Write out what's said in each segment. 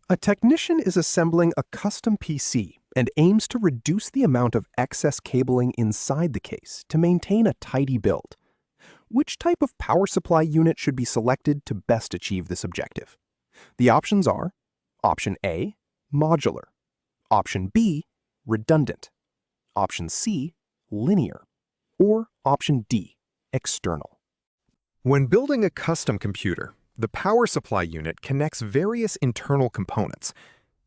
A technician is assembling a custom PC and aims to reduce the amount of excess cabling inside the case to maintain a tidy build. Which type of power supply unit should be selected to best achieve this objective? The options are Option A, modular, Option B, redundant, Option C, linear, or Option D, external. When building a custom computer, the power supply unit connects various internal components.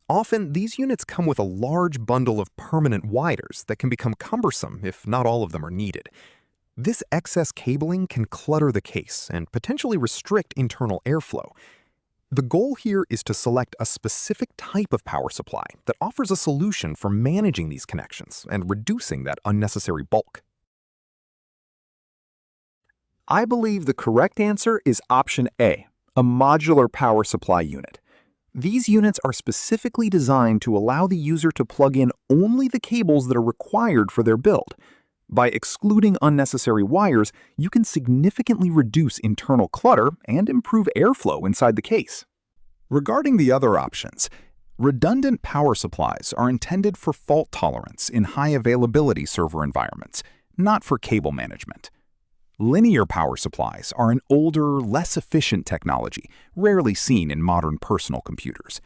Often, these units come with a large bundle of permanent wires that can become cumbersome if not all of them are needed. This excess cabling can clutter the case and potentially restrict internal airflow. The goal here is to select a specific type of power supply that offers a solution for managing these connections and reducing that unnecessary bulk. I believe the correct answer is option A, a modular power supply unit. These units are specifically designed to allow the user to plug in only the cables that are required for their build. By excluding unnecessary wires, you can significantly reduce internal clutter and improve airflow inside the case. Regarding the other options, redundant power supplies are intended for fault tolerance in high availability server environments, not for cable management. Linear power supplies are an older, less efficient technology, rarely seen in modern personal computers.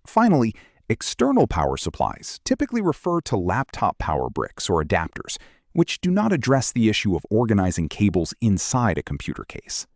Finally, external power supplies typically refer to laptop power bricks or adapters, which do not address the issue of organizing cables inside a computer case.